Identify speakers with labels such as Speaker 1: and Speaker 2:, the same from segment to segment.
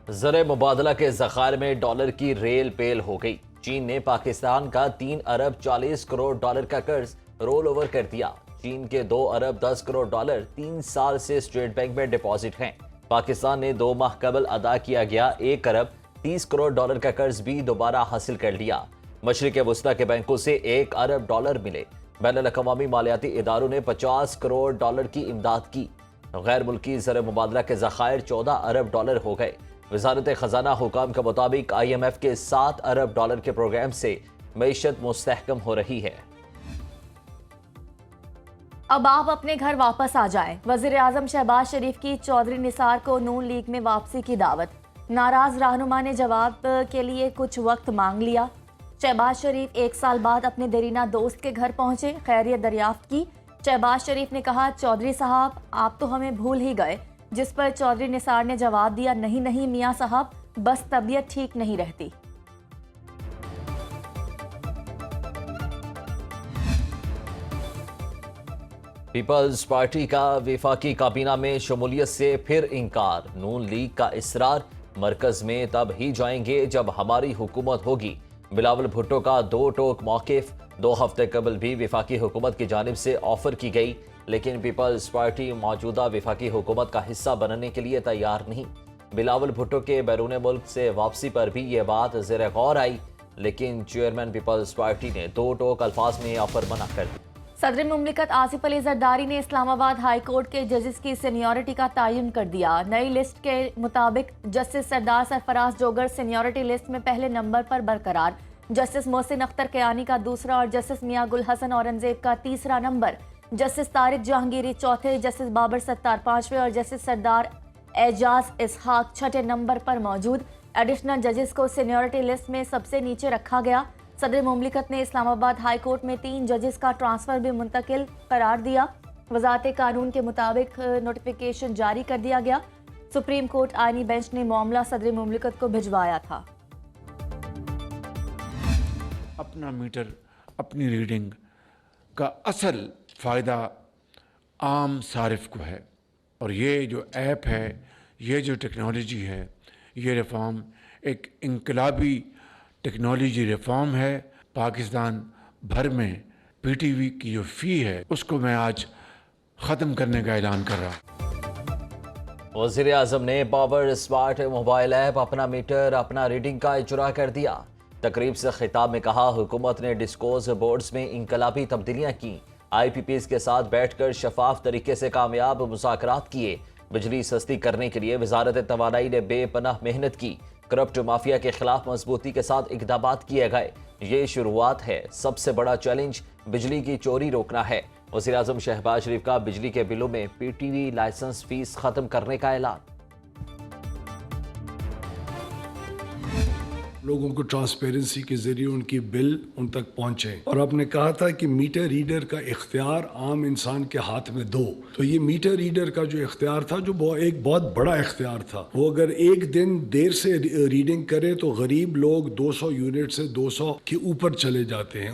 Speaker 1: زر مبادلہ کے ذخائر میں ڈالر کی ریل پیل ہو گئی۔ چین نے پاکستان کا 3 ارب 40 کروڑ ڈالر کا قرض رول اوور کر دیا۔ چین کے 2 ارب 10 کروڑ ڈالر 3 سال سے اسٹیٹ بینک میں ڈپازٹ ہیں۔ پاکستان نے 2 ماہ قبل ادا کیا گیا 1 ارب 30 کروڑ ڈالر کا قرض بھی دوبارہ حاصل کر لیا۔ مشرق وسطی کے بینکوں سے 1 ارب ڈالر ملے۔ بین الاقوامی مالیاتی اداروں نے 50 کروڑ ڈالر کی امداد کی۔ غیر ملکی زر مبادلہ کے ذخائر 14 ارب ڈالر ہو گئے۔ وزارت خزانہ حکام کے مطابق آئی ایم ایف کے 7 ارب ڈالر کے پروگرام سے معیشت مستحکم ہو رہی ہے۔
Speaker 2: اب آپ اپنے گھر واپس آ جائیں۔ وزیر اعظم شہباز شریف کی چودھری نثار کو نون لیگ میں واپسی کی دعوت۔ ناراض رہنما نے جواب کے لیے کچھ وقت مانگ لیا۔ شہباز شریف 1 سال بعد اپنے دیرینہ دوست کے گھر پہنچے، خیریت دریافت کی۔ شہباز شریف نے کہا، چودھری صاحب آپ تو ہمیں بھول ہی گئے، جس پر چودھری نثار نے جواب دیا، نہیں میاں صاحب، بس طبیعت ٹھیک نہیں رہتی۔
Speaker 1: پیپلز پارٹی کا وفاقی کابینہ میں شمولیت سے پھر انکار۔ نون لیگ کا اصرار، مرکز میں تب ہی جائیں گے جب ہماری حکومت ہوگی۔ بلاول بھٹو کا 2 ٹوک موقف۔ 2 ہفتے قبل بھی وفاقی حکومت کی جانب سے آفر کی گئی، لیکن پیپلز پارٹی موجودہ وفاقی حکومت کا حصہ بننے کے لیے تیار نہیں۔ بلاول بھٹو کے بیرون ملک سے واپسی پر بھی یہ بات زیر غور آئی، لیکن چیئرمین پیپلز پارٹی نے 2 ٹوک الفاظ میں آفر منع کر دی۔
Speaker 2: صدر مملکت آصف علی زرداری نے اسلام آباد ہائی کورٹ کے ججز کی سینیورٹی کا تعین کر دیا۔ نئی لسٹ کے مطابق جسٹس سردار سرفراز جوگر سینیورٹی لسٹ میں پہلے نمبر پر برقرار، جسٹس محسن اختر کیانی کا 2 اور جسٹس میاں گل حسن اورنگزیب کا 3 number, justice Tariq Jahangiri 4، justice Babar Sattar 5 اور جسٹس سردار اعجاز اسحاق 6 نمبر پر موجود۔ ایڈیشنل ججز کو سینیورٹی لسٹ میں سب سے نیچے رکھا گیا۔ صدر مملکت نے اسلام آباد ہائی کورٹ میں 3 ججز کا ٹرانسفر بھی منتقل قرار دیا۔ وزارت قانون کے مطابق نوٹیفیکیشن جاری کر دیا گیا۔ سپریم کورٹ آئینی بینچ نے معاملہ صدر مملکت کو بھجوایا تھا۔
Speaker 3: اپنا میٹر، اپنی ریڈنگ کا اصل فائدہ عام صارف کو ہے، اور یہ جو ایپ ہے، یہ جو ٹیکنالوجی ہے، یہ ریفارم ایک انقلابی ٹیکنالوجی ریفارم ہے۔ پاکستان بھر میں پی ٹی وی کی جو فی ہے، اس کو میں آج ختم کرنے کا اعلان کر رہا ہوں۔
Speaker 1: وزیر اعظم نے پاور اسمارٹ موبائل ایپ اپنا میٹر اپنا ریڈنگ کا اجرا کر دیا۔ تقریب سے خطاب میں کہا، حکومت نے ڈسکوز بورڈز میں انقلابی تبدیلیاں کی، آئی پی پیز کے ساتھ بیٹھ کر شفاف طریقے سے کامیاب مذاکرات کیے۔ بجلی سستی کرنے کے لیے وزارت توانائی نے بے پناہ محنت کی۔ کرپٹ مافیا کے خلاف مضبوطی کے ساتھ اقدامات کیے گئے۔ یہ شروعات ہے، سب سے بڑا چیلنج بجلی کی چوری روکنا ہے۔ وزیر اعظم شہباز شریف کا بجلی کے بلوں میں P T V licence fee ختم کرنے کا اعلان۔
Speaker 4: لوگوں کو ٹرانسپیرنسی کے ذریعے ان کی بل ان تک پہنچے، اور آپ نے کہا تھا کہ میٹر ریڈر کا اختیار عام انسان کے ہاتھ میں دو، تو یہ میٹر ریڈر کا جو اختیار تھا، جو ایک بہت بڑا اختیار تھا، وہ اگر ایک دن دیر سے ریڈنگ کرے تو غریب لوگ 200 یونٹ سے 200 کے اوپر چلے جاتے ہیں۔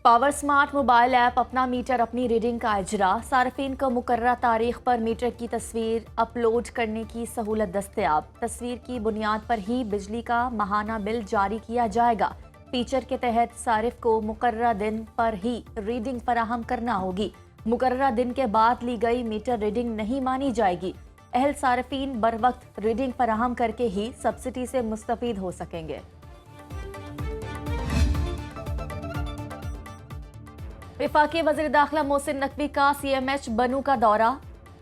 Speaker 2: پاور سمارٹ موبائل ایپ اپنا میٹر اپنی ریڈنگ کا اجرا۔ صارفین کو مقررہ تاریخ پر میٹر کی تصویر اپلوڈ کرنے کی سہولت دستیاب۔ تصویر کی بنیاد پر ہی بجلی کا ماہانہ بل جاری کیا جائے گا۔ فیچر کے تحت صارف کو مقررہ دن پر ہی ریڈنگ فراہم کرنا ہوگی۔ مقررہ دن کے بعد لی گئی میٹر ریڈنگ نہیں مانی جائے گی۔ اہل صارفین بروقت ریڈنگ فراہم کر کے ہی سبسڈی سے مستفید ہو سکیں گے۔ وفاقی وزیر داخلہ محسن نقوی کا سی ایم ایچ بنو کا دورہ۔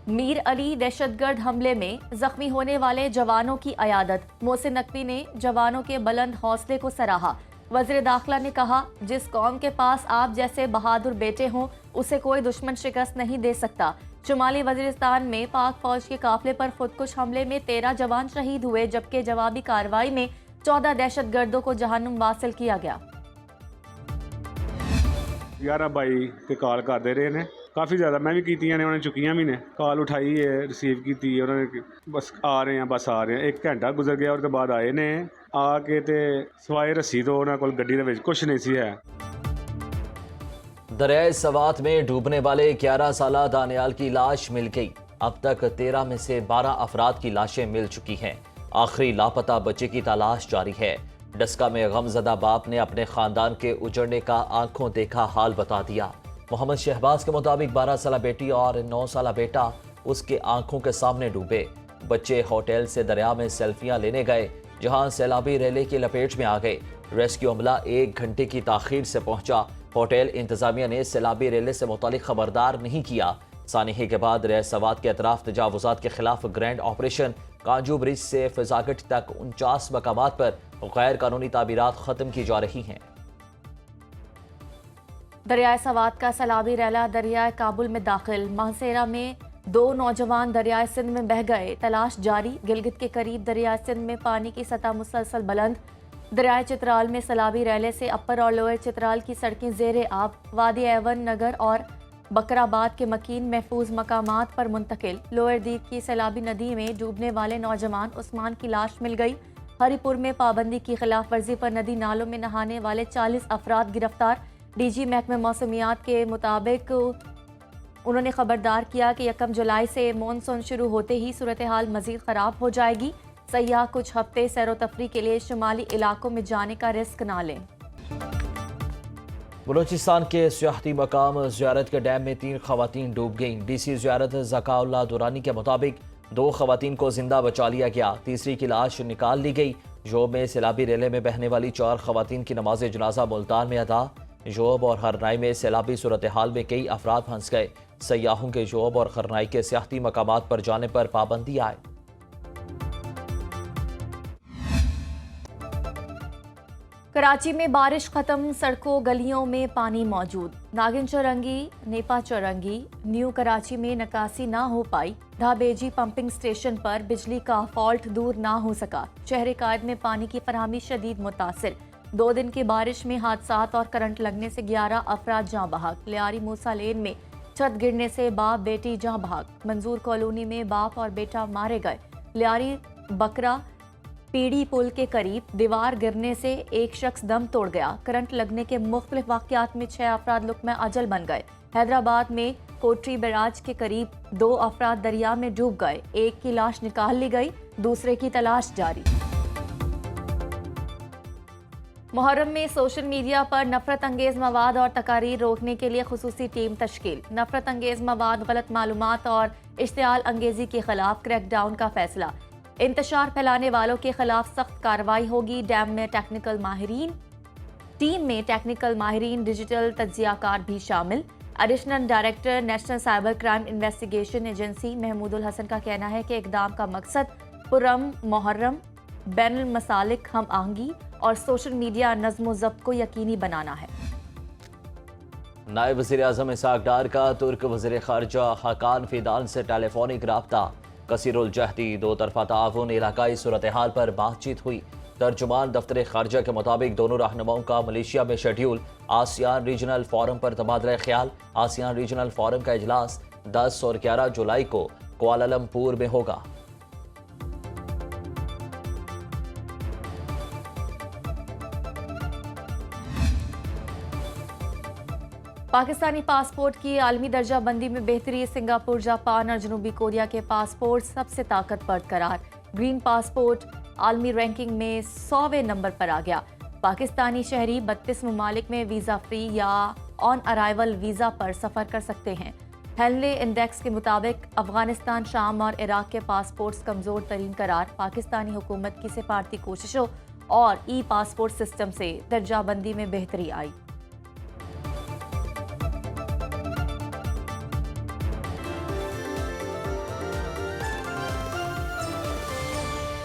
Speaker 2: میر علی دہشت گرد حملے میں زخمی ہونے والے جوانوں کی عیادت۔ محسن نقوی نے جوانوں کے بلند حوصلے کو سراہا۔ وزیر داخلہ نے کہا، جس قوم کے پاس آپ جیسے بہادر بیٹے ہوں، اسے کوئی دشمن شکست نہیں دے سکتا۔ شمالی وزیرستان میں پاک فوج کے قافلے پر خودکش حملے میں 13 جوان شہید ہوئے، جبکہ جوابی کارروائی میں 14 دہشت گردوں کو جہنم واصل کیا گیا۔
Speaker 5: 11 22 ਤੇ ਕਾਲ ਕਰਦੇ ਰਹੇ ਨੇ, ਕਾਫੀ ਜ਼ਿਆਦਾ ਮੈਂ ਵੀ ਕੀਤੀਆਂ ਨੇ, ਉਹਨੇ ਚੁੱਕੀਆਂ ਵੀ ਨੇ। ਕਾਲ ਉਠਾਈ ਹੈ, ਰਿਸੀਵ ਕੀਤੀ ਹੈ, ਉਹਨਾਂ ਨੇ ਬਸ ਆ ਰਹੇ ਆ 1 ਘੰਟਾ ਗੁਜ਼ਰ ਗਿਆ, ਉਹਦੇ ਬਾਅਦ ਆਏ ਨੇ। ਆ ਕੇ ਤੇ ਸਵਾਏ ਰੱਸੀ ਤੋਂ ਉਹਨਾਂ ਕੋਲ ਗੱਡੀ ਦੇ ਵਿੱਚ ਕੁਝ ਨਹੀਂ ਸੀ ਹੈ।
Speaker 1: دریائے سوات میں ڈوبنے والے 11 سالہ دانیال کی لاش مل گئی۔ اب تک 13 میں سے 12 افراد کی لاشیں مل چکی ہیں۔ آخری لاپتہ بچے کی تلاش جاری ہے۔ ڈسکا میں غمزدہ باپ نے اپنے خاندان کے اجڑنے کا آنکھوں دیکھا حال بتا دیا۔ محمد شہباز کے مطابق 12 سالہ بیٹی اور 9 سالہ بیٹا اس کے آنکھوں کے سامنے ڈوبے۔ بچے ہوٹل سے دریا میں سیلفیاں لینے گئے، جہاں سیلابی ریلے کی لپیٹ میں آ گئے۔ ریسکیو عملہ 1 گھنٹے کی تاخیر سے پہنچا۔ ہوٹل انتظامیہ نے سیلابی ریلے سے متعلق خبردار نہیں کیا۔ سانحے کے بعد ریل سوات کے اطراف تجاوزات کے خلاف گرینڈ آپریشن کانجو برج سے فضاگٹ تک 49 مقامات پر غیر قانونی تعمیرات ختم کی جا رہی ہیں۔
Speaker 2: دریائے سوات کا سیلابی ریلا دریائے کابل میں داخل۔ مانسیرا میں 2 نوجوان دریائے سندھ میں بہہ گئے، تلاش جاری۔ گلگت کے قریب دریائے سندھ میں پانی کی سطح مسلسل بلند۔ دریائے چترال میں سیلابی ریلے سے اپر اور لوئر چترال کی سڑکیں زیر آب۔ وادی ایون نگر اور بکرآباد کے مکین محفوظ مقامات پر منتقل۔ لوئر دیگ کی سیلابی ندی میں ڈوبنے والے نوجوان عثمان کی لاش مل گئی۔ ہری پور میں پابندی کی خلاف ورزی پر ندی نالوں میں نہانے والے 40 افراد گرفتار۔ ڈی جی محکمہ موسمیات کے مطابق انہوں نے خبردار کیا کہ 1 جولائی سے مونسون شروع ہوتے ہی صورتحال مزید خراب ہو جائے گی۔ سیاح کچھ ہفتے سیر و تفریح کے لیے شمالی علاقوں میں جانے کا رسک نہ لیں۔
Speaker 1: بلوچستان کے سیاحتی مقام زیارت کے ڈیم میں 3 خواتین ڈوب گئیں۔ ڈی سی زیارت ذکا اللہ دورانی کے مطابق 2 خواتین کو زندہ بچا لیا گیا، تیسری کی لاش نکال لی گئی۔ جوب میں سیلابی ریلے میں بہنے والی 4 خواتین کی نماز جنازہ ملتان میں ادا۔ جوب اور ہرنائی میں سیلابی صورتحال میں کئی افراد پھنس گئے۔ سیاحوں کے جوب اور ہرنائی کے سیاحتی مقامات پر جانے پر پابندی آئے۔
Speaker 2: کراچی میں بارش ختم، سڑکوں گلیوں میں پانی موجود۔ ناگن چورنگی، نیپا چورنگی، نیو کراچی میں نکاسی نہ ہو پائی۔ ڈھابیجی پمپنگ سٹیشن پر بجلی کا فالٹ دور نہ ہو سکا۔ شہر قائد میں پانی کی فراہمی شدید متاثر۔ 2 دن کی بارش میں حادثات اور کرنٹ لگنے سے 11 افراد جاں بحق۔ لیاری موسیٰ لین میں چھت گرنے سے باپ بیٹی جاں بحق۔ منظور کالونی میں باپ اور بیٹا مارے گئے۔ لیاری بکرا پیڑی پل کے قریب دیوار گرنے سے ایک شخص دم توڑ گیا۔ کرنٹ لگنے کے مختلف واقعات میں 6 افراد لقمہ اجل بن گئے۔ حیدرآباد میں کوٹری بیراج کے قریب 2 افراد دریا میں ڈوب گئے، ایک کی لاش نکال لی گئی، دوسرے کی تلاش جاری۔ محرم میں سوشل میڈیا پر نفرت انگیز مواد اور تقاریر روکنے کے لیے خصوصی ٹیم تشکیل۔ نفرت انگیز مواد، غلط معلومات اور اشتعال انگیزی کے خلاف کریک ڈاؤن کا فیصلہ۔ انتشار پھیلانے والوں کے خلاف سخت کارروائی ہوگی۔ ٹیم میں ٹیکنیکل ماہرین، ڈیجیٹل تجزیہ کار بھی شامل۔ Additional director national cyber crime investigation agency Mahmood Alhassan کا کہنا ہے کہ اقدام کا مقصد پرامن محرم، بین المسالک ہم آہنگی اور سوشل میڈیا نظم و ضبط کو یقینی بنانا ہے۔
Speaker 1: نائب وزیر اعظم اسحاق ڈار کا ترک وزیر خارجہ حاکان فیدان سے ٹیلی فونک رابطہ۔ کثیر الجہتی 2 طرفہ تعاون، علاقائی صورتحال پر بات چیت ہوئی۔ ترجمان دفتر خارجہ کے مطابق دونوں رہنماؤں کا ملیشیا میں شیڈیول۔ آسیان ریجنل فورم پر تبادلہ خیال۔ آسیان ریجنل فورم کا اجلاس 10 اور 11 جولائی کو کوالالمپور میں ہوگا۔
Speaker 2: پاکستانی پاسپورٹ کی عالمی درجہ بندی میں بہتری، سنگاپور، جاپان اور جنوبی کوریا کے پاسپورٹ سب سے طاقتور قرار۔ گرین پاسپورٹ عالمی رینکنگ میں 100ویں نمبر پر آ گیا۔ پاکستانی شہری 32 ممالک میں ویزا فری یا آن ارائیول ویزا پر سفر کر سکتے ہیں۔ ہینلے انڈیکس کے مطابق افغانستان، شام اور عراق کے پاسپورٹس کمزور ترین قرار۔ پاکستانی حکومت کی سفارتی کوششوں اور ای پاسپورٹ سسٹم سے درجہ بندی میں بہتری آئی۔